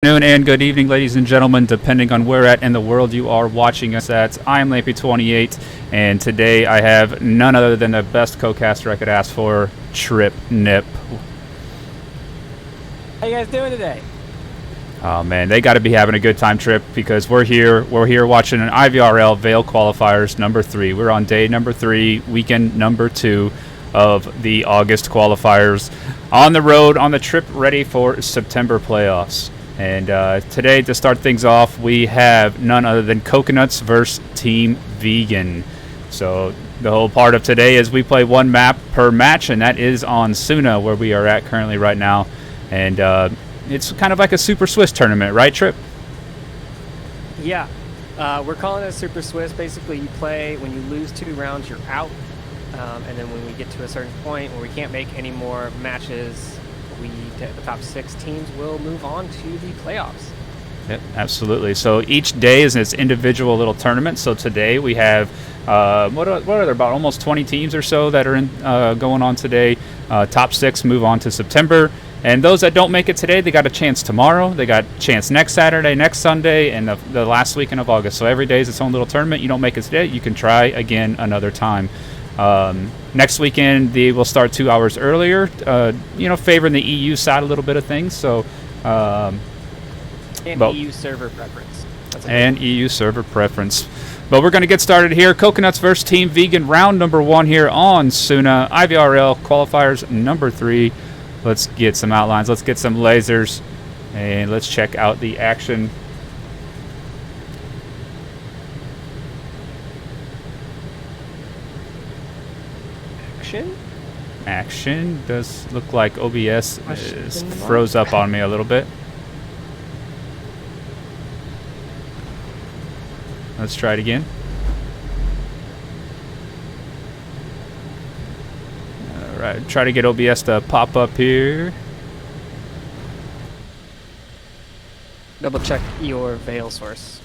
Afternoon and good evening, ladies and gentlemen, depending on where at in the world you are watching us at. I'm Lampy28, and today I have none other than the best co-caster I could ask for, Trip Nip. How you guys doing today? Oh man, they got to be having a good time, Trip, because we're here watching an IVRL Vail Qualifiers number 3. We're on day number 3, weekend number 2 of the August qualifiers, on the road, on the trip, ready for September playoffs. And today, to start things off, we have none other than Coconuts versus Team Vegan. So the whole part of today is we play one map per match, and that is on Suna, where we are at currently right now. And it's kind of like a Super Swiss tournament, right, Trip? Yeah. We're calling it a Super Swiss. Basically, you play, when you lose 2 rounds, you're out. And then when we get to a certain point where we can't make any more matches, the top 6 teams will move on to the playoffs. Yep, absolutely. So each day is its individual little tournament. So today we have what are there, about almost 20 teams or so that are in going on today. Top 6 move on to September, and those that don't make it today, they got a chance tomorrow. They got a chance next Saturday, next Sunday, and the last weekend of August. So every day is its own little tournament. You don't make it today, you can try again another time. Next weekend they will start 2 hours earlier, favoring the EU side a little bit of things. So EU server preference. EU server preference. But we're going to get started here. Coconuts versus Team Vegan, round number 1 here on Suna IVRL qualifiers number 3. Let's get some outlines. Let's get some lasers, and let's check out the action. Action does look like OBS is froze up on me a little bit. Let's try it again. Alright, try to get OBS to pop up here. Double check your Vail source.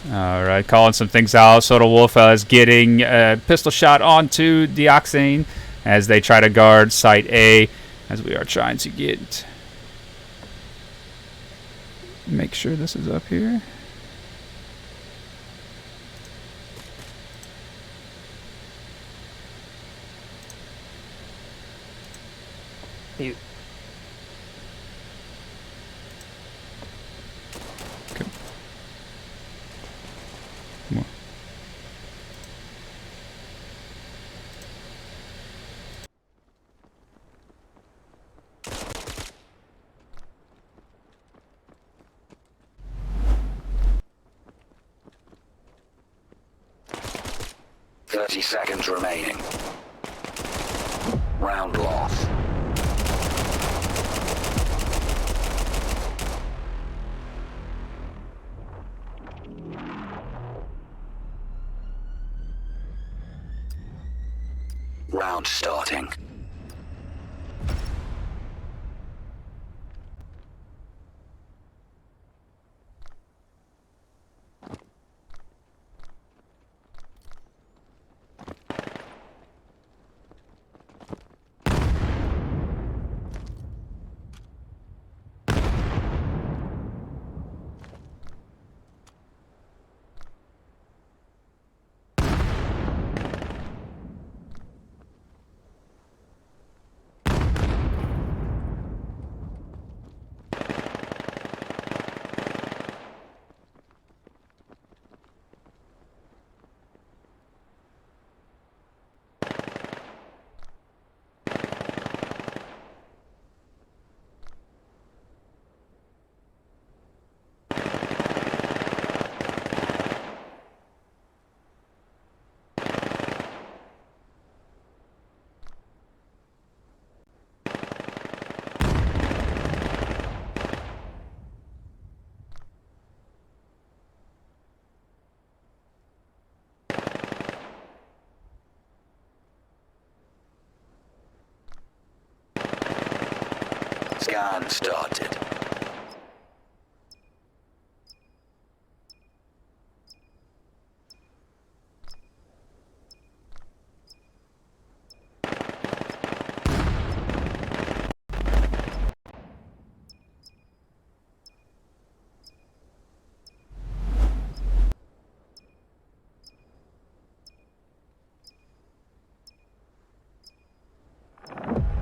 Alright, calling some things out. Soda Wolf is getting a pistol shot onto Deoxane as they try to guard Site A, as we are trying to make sure this is up here. Mute. More. Thirty seconds remaining. Round lost. Round starting. Scan started.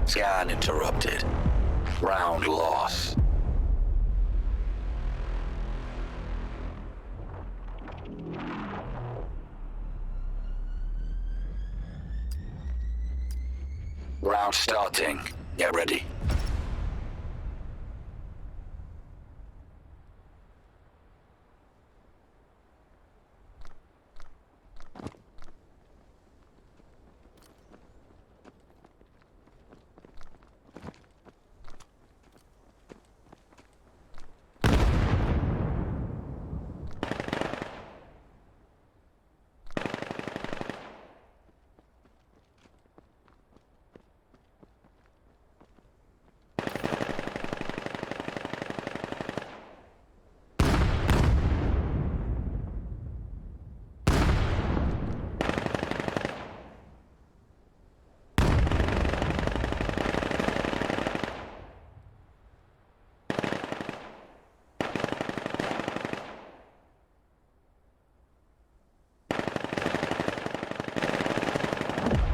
Scan interrupted. Round loss. Round starting. Get ready.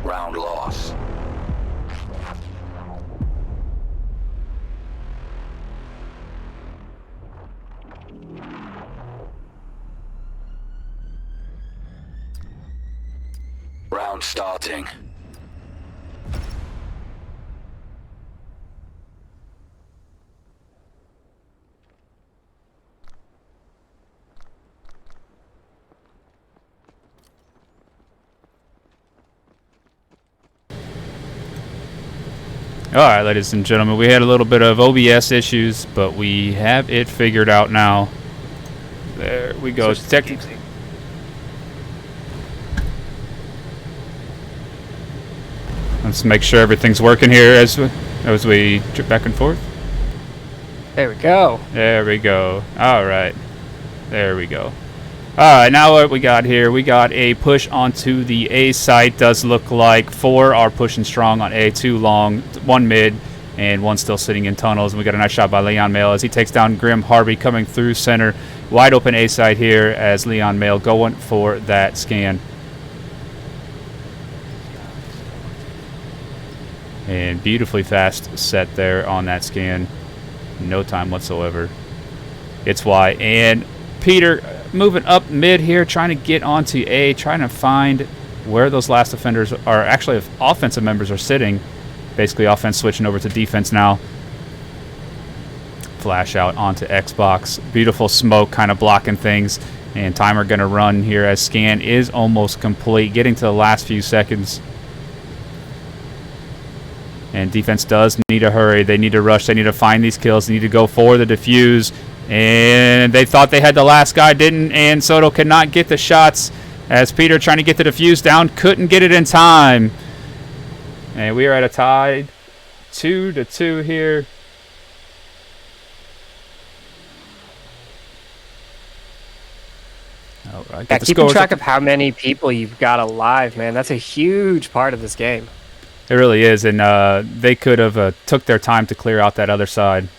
Round loss. Round starting. All right, ladies and gentlemen, we had a little bit of OBS issues, but we have it figured out now. There we go. Let's make sure everything's working here as we trip back and forth. There we go. There we go. All right. There we go. All right, now what we got here, we got a push onto the A site. Does look like 4 are pushing strong on A, 2 long, 1 mid, and 1 still sitting in tunnels. And we got a nice shot by Leon Mail as he takes down Grim Harvey coming through center. Wide open A site here as Leon Mail going for that scan. And beautifully fast set there on that scan. No time whatsoever. It's Y. And Peter moving up mid here, trying to get onto A, trying to find where those last offenders are. Actually, if offensive members are sitting. Basically, offense switching over to defense now. Flash out onto Xbox. Beautiful smoke kind of blocking things. And timer going to run here as scan is almost complete. Getting to the last few seconds. And defense does need to hurry. They need to rush. They need to find these kills. They need to go for the defuse. And they thought they had the last guy, didn't. And Soto could not get the shots as Peter trying to get the defuse down. Couldn't get it in time. And we are at a tie 2-2 here. All right, Yeah, keeping track of how many people you've got alive, man. That's a huge part of this game. It really is, and they could have took their time to clear out that other side.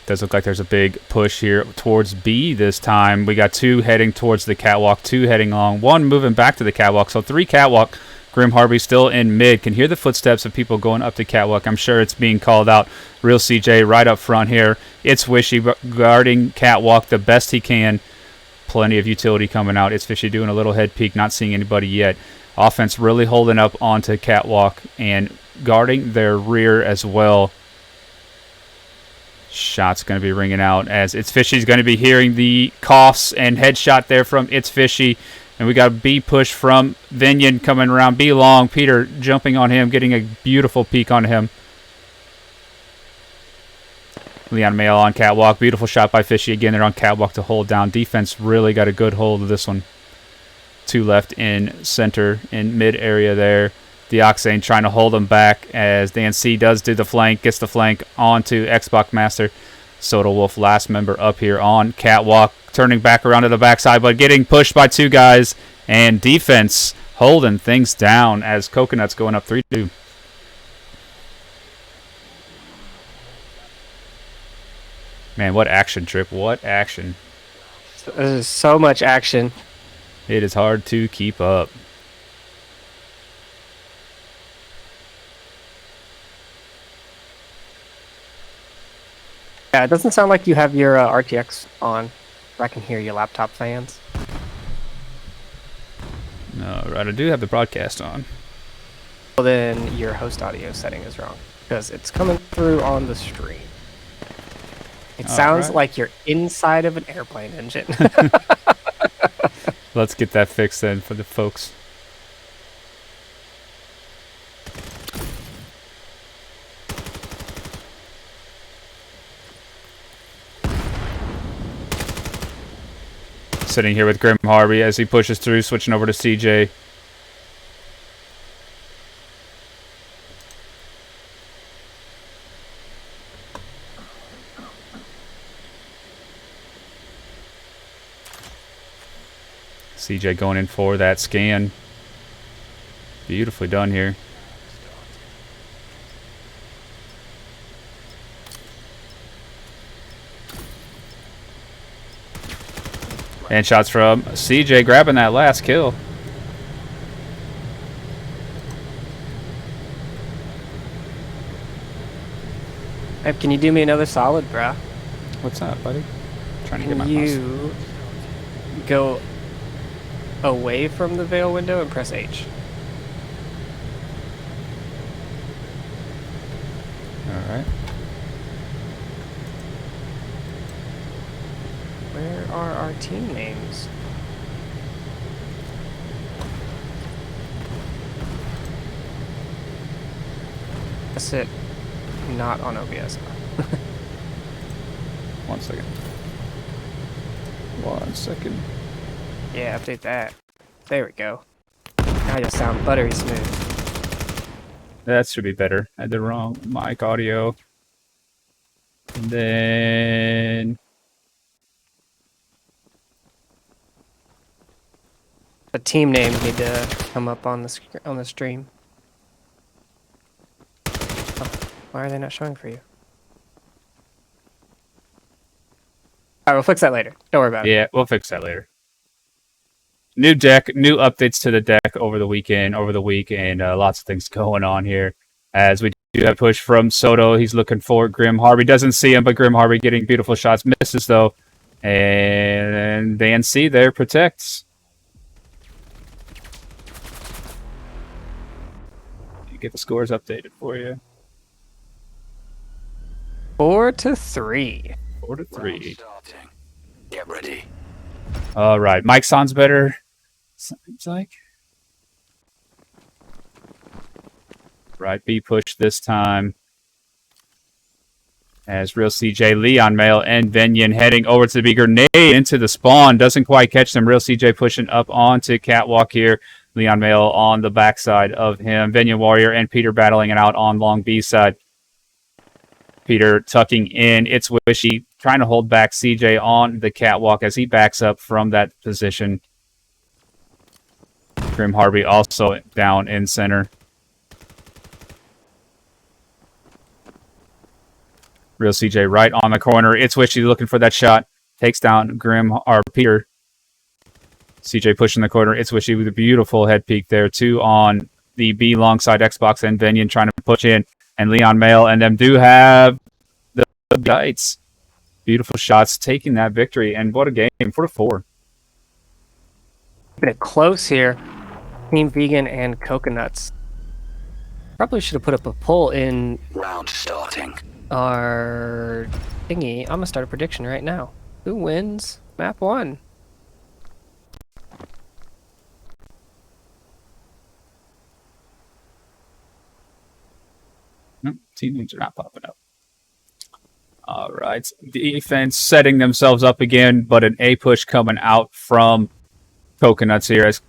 Does look like there's a big push here towards B this time. We got 2 heading towards the catwalk, 2 heading long, 1 moving back to the catwalk. So 3 catwalk. Grim Harvey still in mid. Can hear the footsteps of people going up the catwalk. I'm sure it's being called out. Real CJ right up front here. It's Wishy guarding catwalk the best he can. Plenty of utility coming out. It's Fishy doing a little head peek, not seeing anybody yet. Offense really holding up onto catwalk and guarding their rear as well. Shot's going to be ringing out as It's Fishy's going to be hearing the coughs and headshot there from It's Fishy. And we got a B push from Vinyan coming around. B long. Peter jumping on him, getting a beautiful peek on him. Leon Mail on catwalk. Beautiful shot by Fishy. Again, they're on catwalk to hold down. Defense really got a good hold of this one. 2 left in center, in mid area there. Deoxane trying to hold them back as Dan C does do the flank. Gets the flank onto Xbox Master. Soda Wolf, last member up here on catwalk. Turning back around to the backside, but getting pushed by 2 guys. And defense holding things down as Coconut's going up 3-2. Man, what action, Trip. What action. There's so much action. It is hard to keep up. Yeah, it doesn't sound like you have your RTX on. I can hear your laptop fans. All right, I do have the broadcast on. Well, then your host audio setting is wrong because it's coming through on the stream. It sounds like you're inside of an airplane engine. Let's get that fixed then for the folks. Sitting here with Grim Harvey as he pushes through, switching over to CJ. CJ going in for that scan. Beautifully done here. And shots from CJ grabbing that last kill. Hey, can you do me another solid, bruh? What's up, buddy? Trying to get my Can mouse. you go away from the Vail window and press H? All right. Where are our team names? That's it. Not on OBS. 1 second. 1 second. Yeah, update that. There we go. Now you'll sound buttery smooth. That should be better. I had the wrong mic audio. And then The team names need to come up on the stream. Oh, why are they not showing for you? Alright, we'll fix that later. Don't worry about it. yeah, we'll fix that later. New deck, new updates to the deck over the weekend, and lots of things going on here. As we do have push from Soto, he's looking for Grim Harvey. Doesn't see him, but Grim Harvey getting beautiful shots, misses though. And Van C there protects. Get the scores updated for you. 4-3. 4-3. Starting. Get ready. All right, Mike sounds better. Seems like. Right, B push this time. As Real CJ, Leon Mail, and Venyan heading over to the big grenade into the spawn. Doesn't quite catch them. Real CJ pushing up onto Catwalk here. Leon Mail on the backside of him. Venyan Warrior and Peter battling it out on long B side. Peter tucking in. It's Wishy trying to hold back CJ on the catwalk as he backs up from that position. Grim Harvey also down in center. Real CJ right on the corner. It's Wishy looking for that shot. Takes down Peter. CJ pushing the corner. It's Wishy with a beautiful head peek there. Two on the B long side Xbox and Venyan trying to push in. And Leon Mail and them do have the guides. Beautiful shots taking that victory. And what a game. 4-4. Keeping it close here. Team Vegan and Coconuts. Probably should have put up a poll in Round starting. our thingy. I'm gonna start a prediction right now. Who wins map 1? Team names are not popping up. All right. Defense setting themselves up again, but an A push coming out from Coconuts here as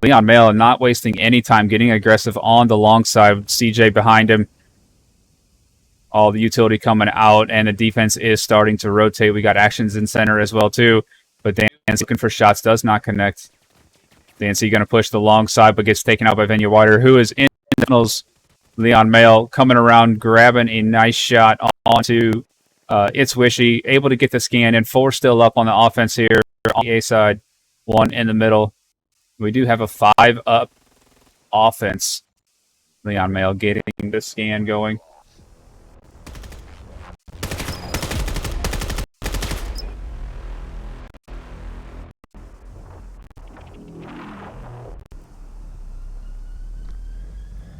Leon Mail not wasting any time getting aggressive on the long side. CJ behind him. All the utility coming out, and the defense is starting to rotate. We got actions in center as well, too. But Dan's looking for shots, does not connect. Dancy going to push the long side, but gets taken out by Venya Wider, who is in the tunnels. Leon Mail coming around, grabbing a nice shot onto It's Wishy, able to get the scan, and 4 still up on the offense here on the A side. one in the middle. We do have a 5-up offense. Leon Mail getting the scan going.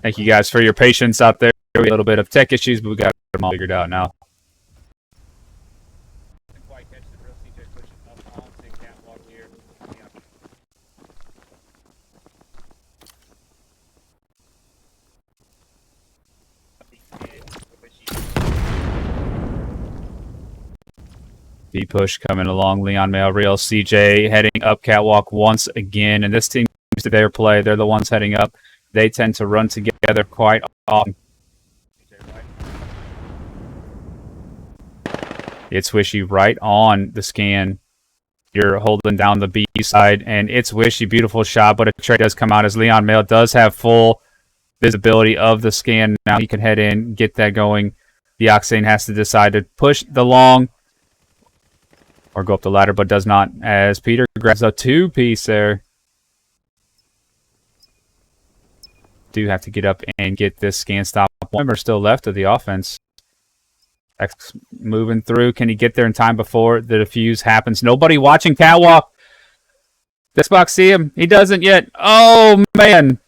Thank you guys for your patience out there. A little bit of tech issues, but we got them all figured out now. B push coming along. Leon Mail, Real CJ heading up catwalk once again. And this team seems to their play. They're the ones heading up. They tend to run together quite often. It's Wishy right on the scan. You're holding down the B side, and it's Wishy. Beautiful shot, but a trade does come out as Leon Mail does have full visibility of the scan. Now he can head in, get that going. The Octane has to decide to push the long or go up the ladder, but does not, as Peter grabs a 2-piece there. Do have to get up and get this scan stop. One member still left of the offense. X moving through. Can he get there in time before the defuse happens? Nobody watching catwalk. This box see him. He doesn't yet. Oh, man.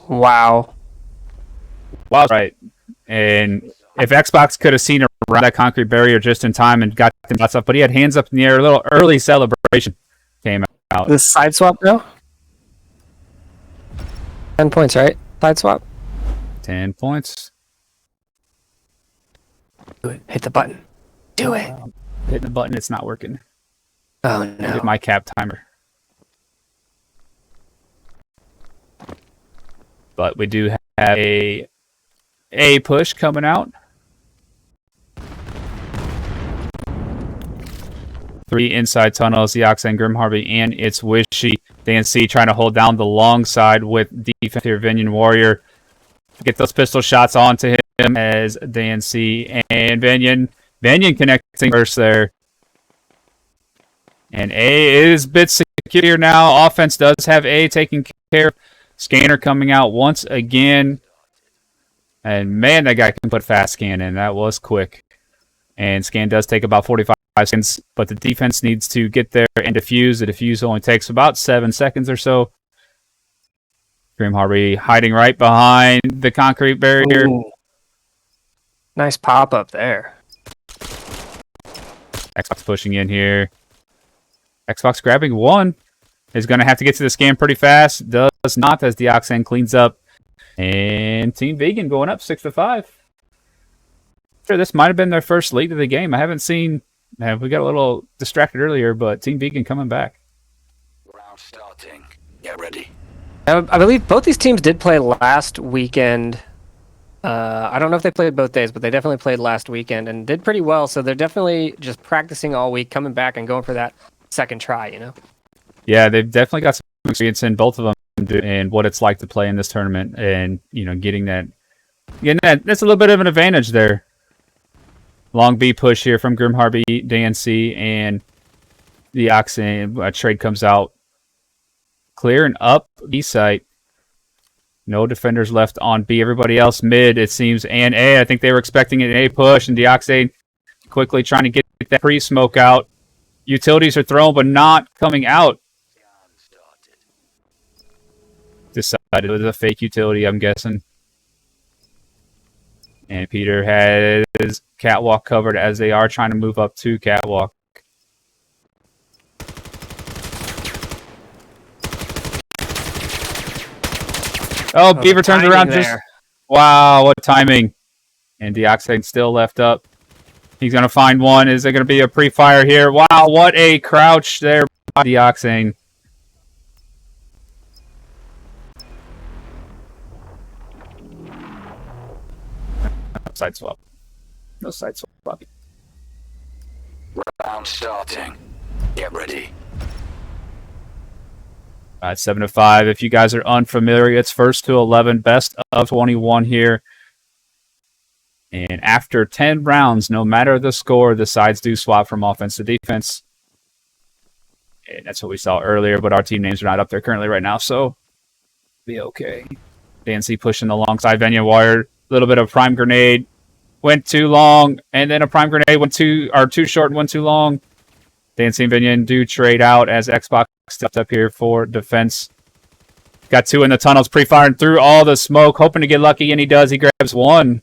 Wow. Wow. Right. And if Xbox could have seen around that concrete barrier just in time and got them shots up, but he had hands up in the air. A little early celebration came out. The side swap now? 10 points, right? Side swap. 10 points. Do it. Hit the button. Do it. Hitting the button, it's not working. Oh, no. Hit my cap timer. But we do have a push coming out. 3 inside tunnels, the Oxen, Grim Harvey, and it's Wishy. Dan C trying to hold down the long side with defense here. Vinion Warrior. Get those pistol shots onto him as Dan C and Vinion connecting first there. And A is a bit secure now. Offense does have A taking care. Scanner coming out once again. And man, that guy can put fast scan in. That was quick. And scan does take about 45 seconds, but the defense needs to get there and defuse. The defuse only takes about 7 seconds or so. Grim Harvey hiding right behind the concrete barrier. Ooh. Nice pop up there. Xbox pushing in here. Xbox grabbing one. Is going to have to get to the scan pretty fast. Does not as the Oxen cleans up. And Team Vegan going up 6-5. Sure, this might have been their first lead of the game. I haven't seen. We got a little distracted earlier, but Team Vegan coming back. Round starting. Get ready. I believe both these teams did play last weekend. I don't know if they played both days, but they definitely played last weekend and did pretty well. So they're definitely just practicing all week, coming back and going for that second try, you know? Yeah, they've definitely got some experience in both of them and what it's like to play in this tournament, and getting that. That's a little bit of an advantage there. Long B push here from Grim Harvey, Dan C, and the Oxen. A trade comes out. Clearing up B site. No defenders left on B. Everybody else mid, it seems, and A. I think they were expecting an A push, and Deoxane quickly trying to get that pre-smoke out. Utilities are thrown, but not coming out. Decided it was a fake utility, I'm guessing. And Peter has catwalk covered as they are trying to move up to catwalk. Oh, Beaver turns around. Wow, what timing. And Deoxane still left up. He's going to find one. Is there going to be a pre-fire here? Wow, what a crouch there by Deoxane. Side swap. No side swap. Round starting. Get ready. All right, 7-5. If you guys are unfamiliar, it's first to 11, best of 21 here. And after 10 rounds, no matter the score, the sides do swap from offense to defense. And that's what we saw earlier, but our team names are not up there currently right now, so be okay. DNC pushing the long side. Venya Wire, a little bit of prime grenade. Went too long, and then a prime grenade went too short and went too long. DNC and Venya do trade out as Xbox stepped up here for defense. Got 2 in the tunnels, pre-firing through all the smoke, hoping to get lucky, and he does. He grabs 1.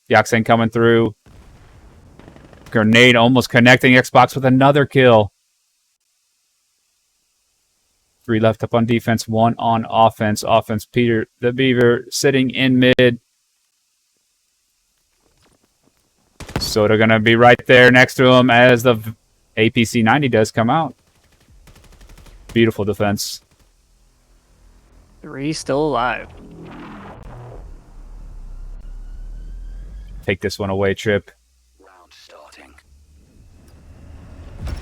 Yoxane coming through. Grenade almost connecting Xbox with another kill. 3 left up on defense, 1 on offense. Offense, Peter the Beaver sitting in mid. So they're going to be right there next to him as the APC 90 does come out. Beautiful defense. 3 still alive. Take this one away, Trip. Round starting.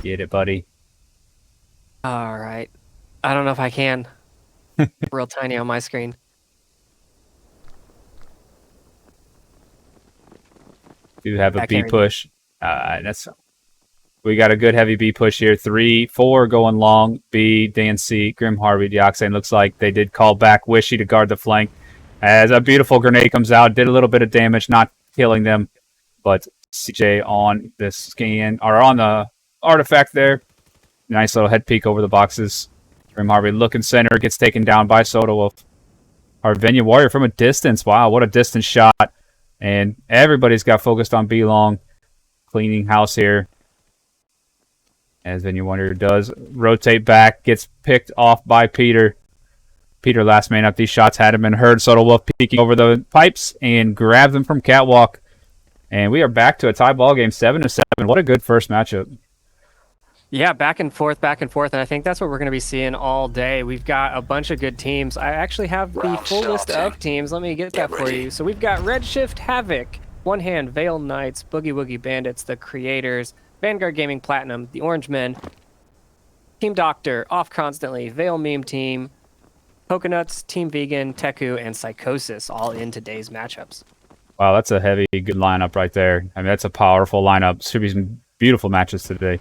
Get it, buddy. All right. I don't know if I can. Real tiny on my screen. Do have a Back B area. push. We got a good heavy B push here. 3, 4 going long. B, Dan C, Grim Harvey, Deoxane. Looks like they did call back Wishy to guard the flank. As a beautiful grenade comes out, did a little bit of damage, not killing them. But CJ on this scan, or on the artifact there. Nice little head peek over the boxes. Grim Harvey looking center, gets taken down by Soda Wolf. Our Venya Warrior from a distance. Wow, what a distance shot. And everybody's got focused on B long. Cleaning house here. As Venya Warrior does rotate back, gets picked off by Peter. Peter last man up. These shots hadn't been heard. Soda Wolf peeking over the pipes and grabs them from Catwalk. And we are back to a tie ball game, 7-7. What a good first matchup. Yeah, back and forth, and I think that's what we're going to be seeing all day. We've got a bunch of good teams. I actually have the Round full list starting. of teams. Let me get Get that for ready. you. So we've got Redshift Havoc, One Hand, Vail Knights, Boogie Woogie Bandits, The Creators, Vanguard Gaming Platinum, The Orange Men, Team Doctor, Off Constantly, Vail Meme Team, Coconuts, Team Vegan, Teku, and Psychosis, all in today's matchups. Wow, that's a heavy, good lineup right there. I mean, that's a powerful lineup. Should be some beautiful matches today.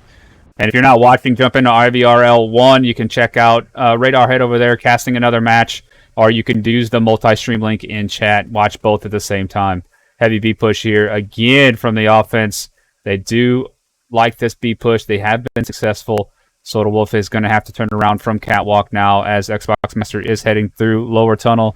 And if you're not watching, jump into IVRL 1. You can check out Radar Head over there casting another match, or you can use the multi-stream link in chat. Watch both at the same time. Heavy B push here again from the offense. They do like this B push. They have been successful. Soda Wolf is going to have to turn around from Catwalk now as Xbox Master is heading through lower tunnel.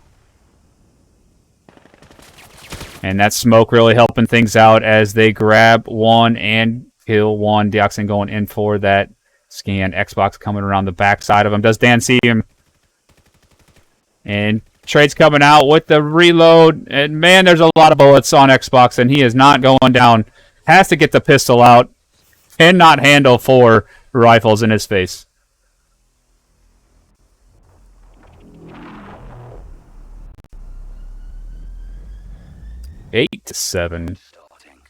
And that smoke really helping things out as they grab 1 and kill 1. Deoxane going in for that scan. Xbox coming around the backside of him. Does Dan see him? And Trade's coming out with the reload. And man, there's a lot of bullets on Xbox, and he is not going down. Has to get the pistol out. Cannot handle 4 rifles in his face. Eight to 7. Starting.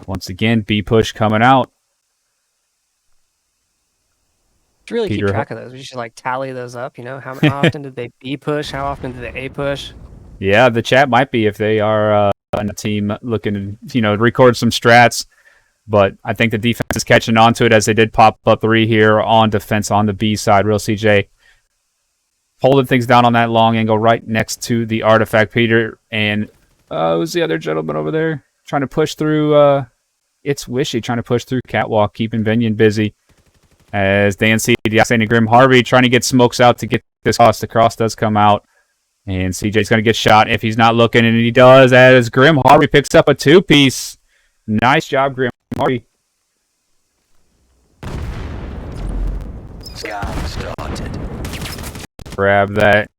Once again, B push coming out. To really keep Peter, track of those, we should like tally those up. You know, how often did they B push? How often did they A push? Yeah, the chat might be if they are on a team looking to, record some strats. But I think the defense is catching on to it as they did pop up 3 here on defense on the B side. Real CJ holding things down on that long angle right next to the artifact. Peter and who's the other gentleman over there? Trying to push through. It's Wishy trying to push through Catwalk, keeping Venyan busy. As Dan C, Deoxane and Grim Harvey trying to get smokes out to get this cross. The cross does come out. And CJ's going to get shot if he's not looking, and he does as Grim Harvey picks up a 2-piece. Nice job, Grim Harvey. Scan started. Grab that.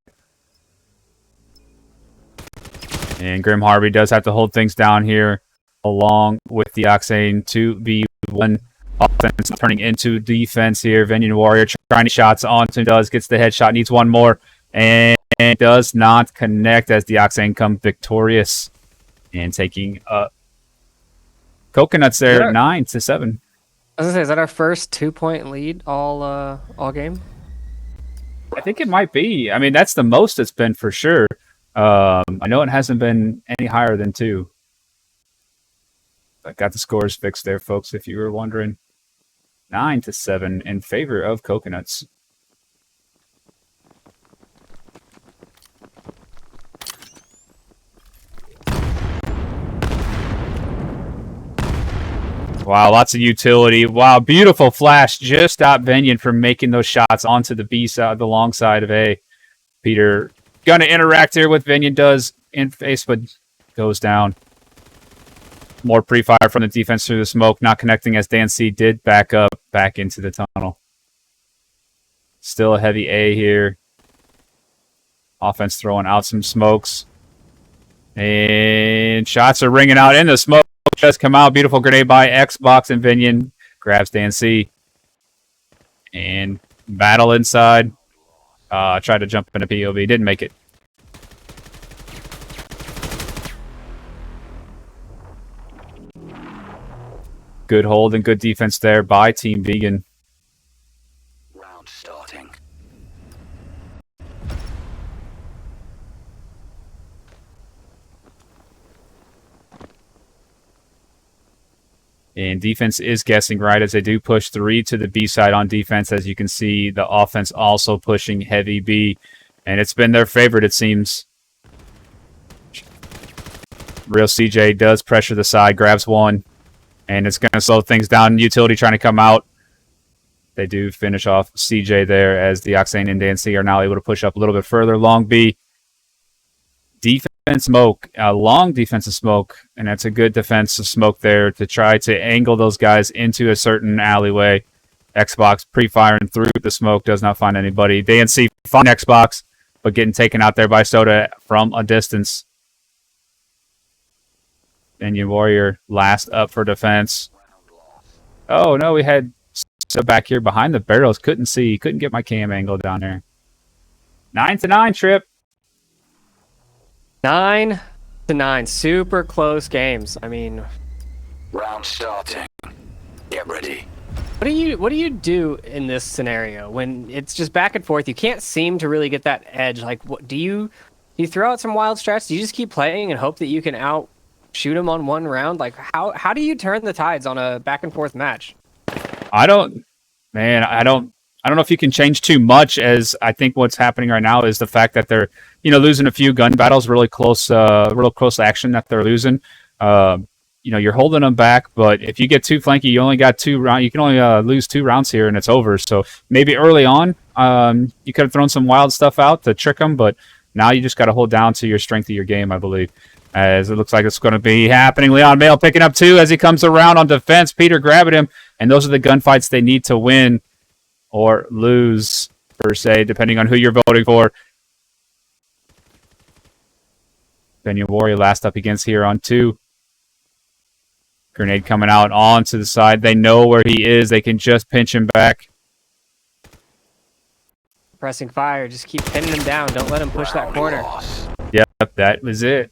And Grim Harvey does have to hold things down here along with the Deoxane 2v1 offense turning into defense here. Venyan Warrior trying to shots onto does, gets the headshot, needs one more, and does not connect as Deoxane come victorious and taking Coconuts there, Yeah. 9 to 7. I was gonna say, is that our first 2-point lead all game? I think it might be. I mean, that's the most it's been for sure. I know it hasn't been any higher than 2. I got the scores fixed there, folks, if you were wondering. 9-7 in favor of Coconuts. Wow, lots of utility. Wow, beautiful flash. Just stopped Venyon from making those shots onto the B side, the long side of A. Peter gonna interact here with Venyon, does in face, but goes down. More pre-fire from the defense through the smoke, not connecting as Dan C did back up, back into the tunnel. Still a heavy A here. Offense throwing out some smokes. And shots are ringing out in the smoke. Just come out. Beautiful grenade by Xbox, and Venyon grabs Dan C. And battle inside. Tried to jump into POV. Didn't make it. Good hold and good defense there by Team Vegan. Round starting. And defense is guessing right as they do push 3 to the B side on defense. As you can see, the offense also pushing heavy B. And it's been their favorite, it seems. Real CJ does pressure the side, grabs one. And it's going to slow things down. Utility trying to come out. They do finish off CJ there as the Octane and Dan C are now able to push up a little bit further. Long B. Defense smoke, long defensive smoke, and that's a good defensive smoke there to try to angle those guys into a certain alleyway. Xbox pre-firing through the smoke, does not find anybody. DNC find Xbox, but getting taken out there by Soda from a distance. Venyon Warrior last up for defense. Oh no, we had Soda back here behind the barrels. Couldn't see, couldn't get my cam angle down there. 9-9, Trip. 9-9, super close games. I mean, Round starting. Get ready. what do you do in this scenario when it's just back and forth? You can't seem to really get that edge. Like, what do you throw out some wild strats? Do you just keep playing and hope that you can shoot them on one round? Like, how do you turn the tides on a back and forth match? I don't know if you can change too much, as I think what's happening right now is the fact that they're, losing a few gun battles, real close action that they're losing. You're holding them back, but if you get too flanky, you only got 2 rounds. You can only lose 2 rounds here, and it's over. So maybe early on, you could have thrown some wild stuff out to trick them, but now you just got to hold down to your strength of your game, I believe. As it looks like it's going to be happening. Leon Vail picking up 2 as he comes around on defense. Peter grabbing him, and those are the gunfights they need to win or lose, per se, depending on who you're voting for. Venyon Warrior last up against here on 2. Grenade coming out onto the side. They know where he is. They can just pinch him back. Pressing fire, just keep pinning him down. Don't let him push that corner. Yep, that was it.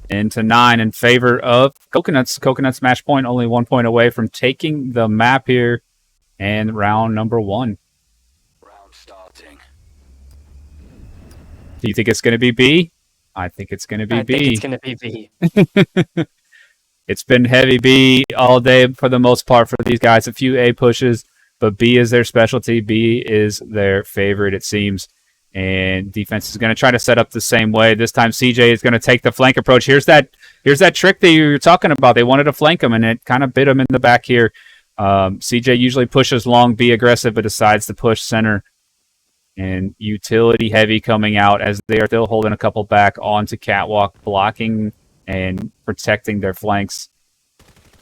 Into 9 in favor of Coconuts. Coconuts match point, only 1 point away from taking the map here. And round number 1. Round starting. Do you think it's going to be B? I think it's going to be B. I think it's going to be B. It's been heavy B all day for the most part for these guys. A few A pushes, but B is their specialty. B is their favorite, it seems. And defense is going to try to set up the same way. This time CJ is going to take the flank approach. Here's that trick that you were talking about. They wanted to flank him, and it kind of bit him in the back here. CJ usually pushes long, be aggressive, but decides to push center. And utility heavy coming out as they are still holding a couple back onto Catwalk, blocking and protecting their flanks.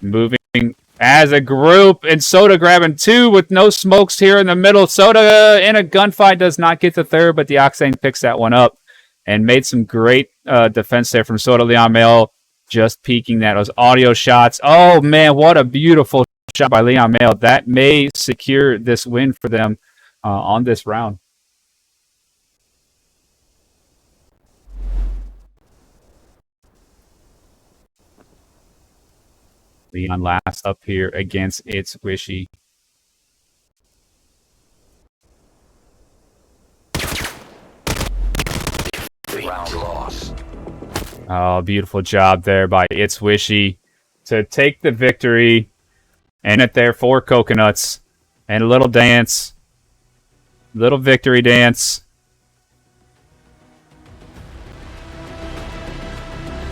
Moving as a group, and Soda grabbing 2 with no smokes here in the middle. Soda in a gunfight does not get the 3rd, but the Octane picks that one up and made some great defense there from Soda. Leon Mail just peeking that. Those audio shots. Oh, man, what a beautiful shot by Leon Mail. That may secure this win for them on this round. Leon last up here against It's Wishy. Round loss. Oh, beautiful job there by It's Wishy to take the victory. And it there for Coconuts. And a little dance. Little victory dance.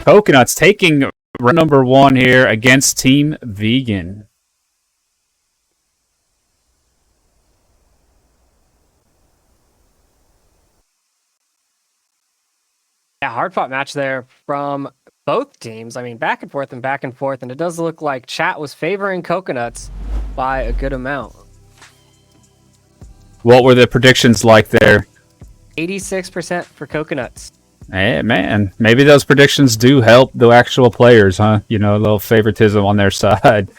Coconuts taking round number 1 here against Team Vegan. Yeah, hard fought match there from both teams. I mean, back and forth, and it does look like chat was favoring Coconuts by a good amount. What were the predictions like there? 86% for Coconuts. Hey, man, maybe those predictions do help the actual players, huh? You know, a little favoritism on their side.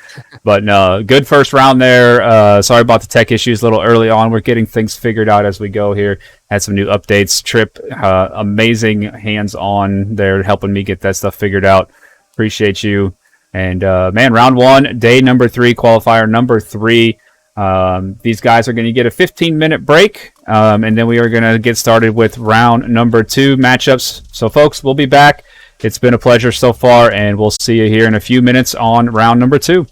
But no, good first round there. Sorry about the tech issues a little early on. We're getting things figured out as we go here. Had some new updates. Trip, amazing hands-on there helping me get that stuff figured out. Appreciate you. And, man, round 1, day number 3, qualifier number 3. These guys are going to get a 15-minute break, and then we are going to get started with round number 2 matchups. So, folks, we'll be back. It's been a pleasure so far, and we'll see you here in a few minutes on round number 2.